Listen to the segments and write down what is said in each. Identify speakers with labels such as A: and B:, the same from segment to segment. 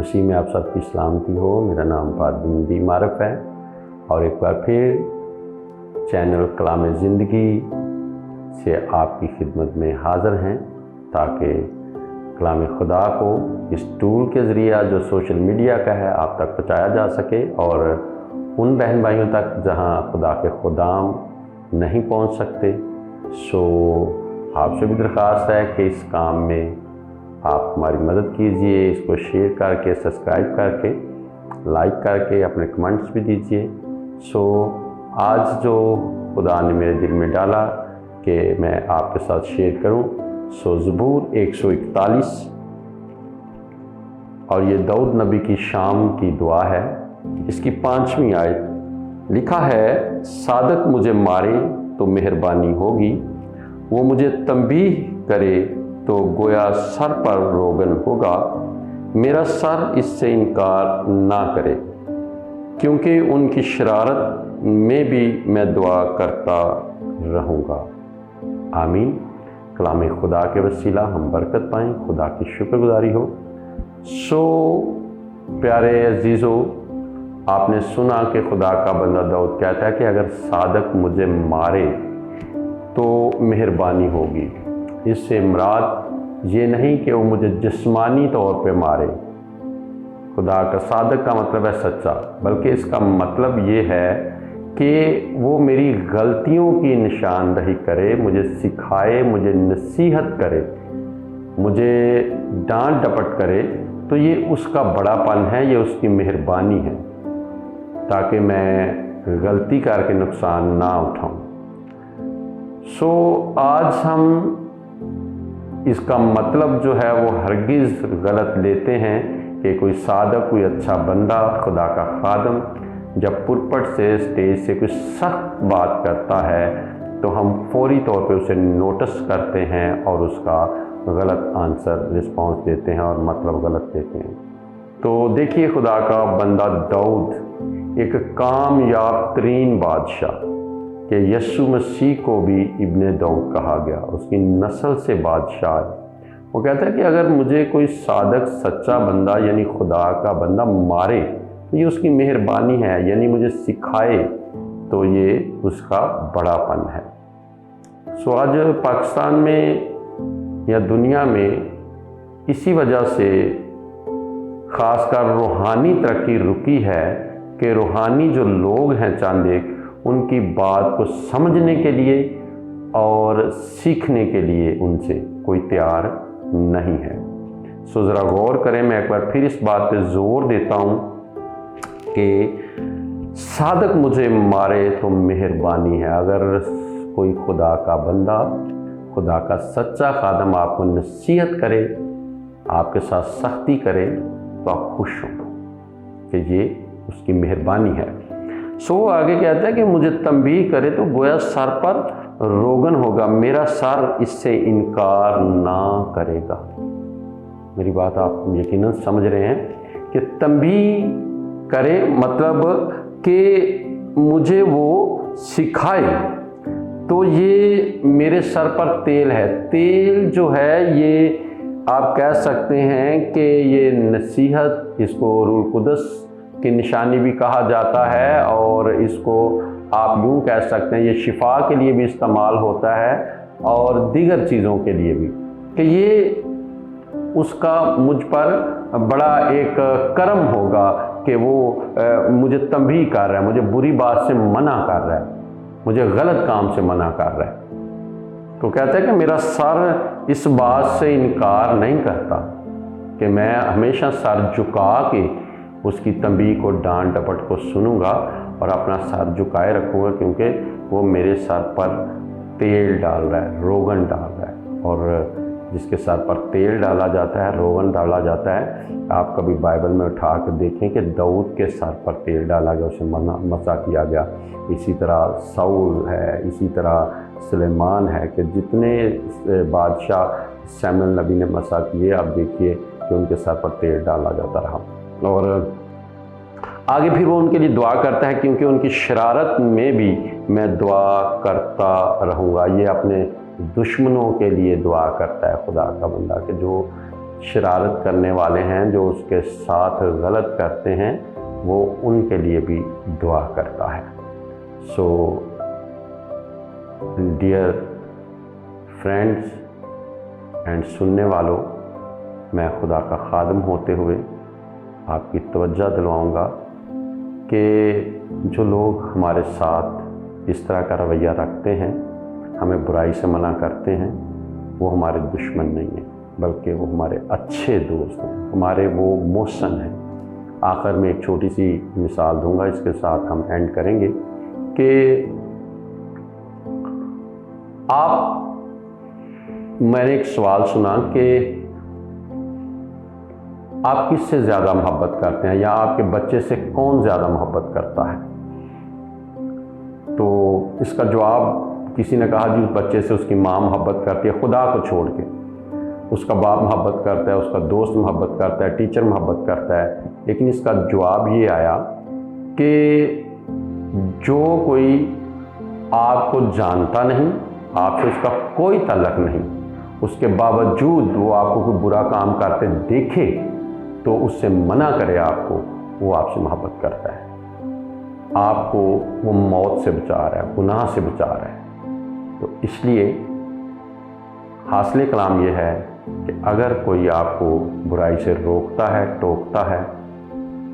A: مسیح में आप सबकी सलामती हो। मेरा नाम पादरी नदीम आरिफ है और एक बार फिर चैनल कलाम ज़िंदगी से आपकी खिदमत में हाज़िर हैं ताकि कलाम खुदा को इस टूल के ज़रिए जो सोशल मीडिया का है आप तक पहुँचाया जा सके और उन बहन भाइयों तक जहां खुदा के खुदाम नहीं पहुंच सकते। सो आपसे भी दरख्वास्त है कि इस काम में आप हमारी मदद कीजिए, इसको शेयर करके, सब्सक्राइब करके, लाइक करके अपने कमेंट्स भी दीजिए। सो आज जो खुदा ने मेरे दिल में डाला कि मैं आपके साथ शेयर करूं, सो ज़बूर 141 और ये दाऊद नबी की शाम की दुआ है। इसकी 5वीं आयत लिखा है, सादक मुझे मारे तो मेहरबानी होगी, वो मुझे तंबीह करे तो गोया सर पर रोगन होगा, मेरा सर इससे इनकार ना करे, क्योंकि उनकी शरारत में भी मैं दुआ करता रहूँगा। आमीन। कलाम खुदा के वसीला हम बरकत पाएँ, खुदा की शुक्रगुजारी हो। सो प्यारे अजीज़ों, आपने सुना कि खुदा का बंदा दाऊद कहता है कि अगर सादक मुझे मारे तो मेहरबानी होगी। इससे मुराद ये नहीं कि वो मुझे जिस्मानी तौर पे मारे, खुदा का सादक का मतलब है सच्चा, बल्कि इसका मतलब ये है कि वो मेरी गलतियों की निशानदही करे, मुझे सिखाए, मुझे नसीहत करे, मुझे डांट डपट करे, तो ये उसका बड़ापन है, ये उसकी मेहरबानी है, ताकि मैं गलती करके नुकसान ना उठाऊं। सो आज हम इसका मतलब जो है वो हरगिज़ गलत लेते हैं कि कोई सादक, कोई अच्छा बंदा, खुदा का खादम जब पुरपट से, स्टेज से कोई सख्त बात करता है तो हम फौरी तौर पे उसे नोटिस करते हैं और उसका गलत आंसर रिस्पॉन्स देते हैं और मतलब गलत देते हैं। तो देखिए, खुदा का बंदा दाऊद एक कामयाब तरीन बादशाह कि यीशु मसीह को भी इब्ने दाऊद कहा गया, उसकी नस्ल से बादशाह है। वो कहता है कि अगर मुझे कोई सादक सच्चा बंदा यानी खुदा का बंदा मारे तो ये उसकी मेहरबानी है, यानी मुझे सिखाए तो ये उसका बड़ापन है। सो आज पाकिस्तान में या दुनिया में इसी वजह से ख़ासकर रूहानी तरक्की रुकी है कि रूहानी जो लोग हैं चंद एक, उनकी बात को समझने के लिए और सीखने के लिए उनसे कोई तैयार नहीं है। सो ज़रा गौर करें, मैं एक बार फिर इस बात पे ज़ोर देता हूँ कि सादक मुझे मारे तो मेहरबानी है। अगर कोई खुदा का बंदा, खुदा का सच्चा खादम आपको नसीहत करे, आपके साथ सख्ती करे, तो आप खुश हो कि ये उसकी मेहरबानी है। सो आगे कहता है कि मुझे तंबीह करे तो गोया सर पर रोगन होगा, मेरा सर इससे इनकार ना करेगा। मेरी बात आप यकीनन समझ रहे हैं कि तंबीह करे मतलब कि मुझे वो सिखाए, तो ये मेरे सर पर तेल है। तेल जो है ये आप कह सकते हैं कि ये नसीहत, इसको रूह कुदस की निशानी भी कहा जाता है और इसको आप यूँ कह सकते हैं ये शिफा के लिए भी इस्तेमाल होता है और दीगर चीज़ों के लिए भी, कि ये उसका मुझ पर बड़ा एक करम होगा कि वो मुझे तंबीह कर रहा है, मुझे बुरी बात से मना कर रहा है, मुझे गलत काम से मना कर रहा है। तो कहता है कि मेरा सर इस बात से इनकार नहीं करता कि मैं हमेशा सर झुका के उसकी तंबीह को, डांट डपट को सुनूंगा और अपना सर झुकाए रखूँगा, क्योंकि वो मेरे सर पर तेल डाल रहा है, रोगन डाल रहा है। और जिसके सर पर तेल डाला जाता है, रोगन डाला जाता है, आप कभी बाइबल में उठा कर देखें कि दाऊद के सर पर तेल डाला गया, उसे मसा किया गया। इसी तरह साउल है, इसी तरह सुलेमान है, कि जितने बादशाह सैमुअल नबी ने मसा किए, आप देखिए कि उनके सर पर तेल डाला जाता रहा। और आगे फिर वो उनके लिए दुआ करता है, क्योंकि उनकी शरारत में भी मैं दुआ करता रहूँगा। ये अपने दुश्मनों के लिए दुआ करता है खुदा का बंदा, कि जो شرارت کرنے والے ہیں، جو اس کے ساتھ غلط کرتے ہیں، وہ ان کے لیے بھی دعا کرتا ہے۔ سو ڈیئر فرینڈز اینڈ سننے والوں، میں خدا کا خادم ہوتے ہوئے آپ کی توجہ دلواؤں گا کہ جو لوگ ہمارے ساتھ اس طرح کا رویہ رکھتے ہیں، ہمیں برائی سے منع کرتے ہیں، وہ ہمارے دشمن نہیں ہیں، بلکہ وہ ہمارے اچھے دوست ہیں، ہمارے وہ محسن ہیں۔ آخر میں ایک چھوٹی سی مثال دوں گا، اس کے ساتھ ہم اینڈ کریں گے کہ میں نے ایک سوال سنا کہ آپ کس سے زیادہ محبت کرتے ہیں، یا آپ کے بچے سے کون زیادہ محبت کرتا ہے؟ تو اس کا جواب کسی نے کہا جی اس بچے سے اس کی ماں محبت کرتی ہے، خدا کو چھوڑ کے۔ اس کا باپ محبت کرتا ہے، اس کا دوست محبت کرتا ہے، ٹیچر محبت کرتا ہے۔ لیکن اس کا جواب یہ آیا کہ جو کوئی آپ کو جانتا نہیں، آپ سے اس کا کوئی تعلق نہیں، اس کے باوجود وہ آپ کو کوئی برا کام کرتے دیکھے تو اس سے منع کرے آپ کو، وہ آپ سے محبت کرتا ہے، آپ کو وہ موت سے بچا رہا ہے، گناہ سے بچا رہا ہے۔ تو اس لیے حاصل کلام یہ ہے کہ اگر کوئی آپ کو برائی سے روکتا ہے، ٹوکتا ہے،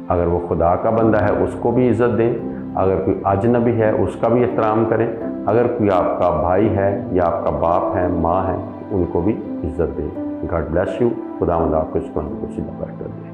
A: اگر وہ خدا کا بندہ ہے اس کو بھی عزت دیں، اگر کوئی اجنبی ہے اس کا بھی احترام کریں، اگر کوئی آپ کا بھائی ہے یا آپ کا باپ ہے، ماں ہے، ان کو بھی عزت دیں۔ God bless you. خداوند آپ کو اس کو سیدھا برکت دے۔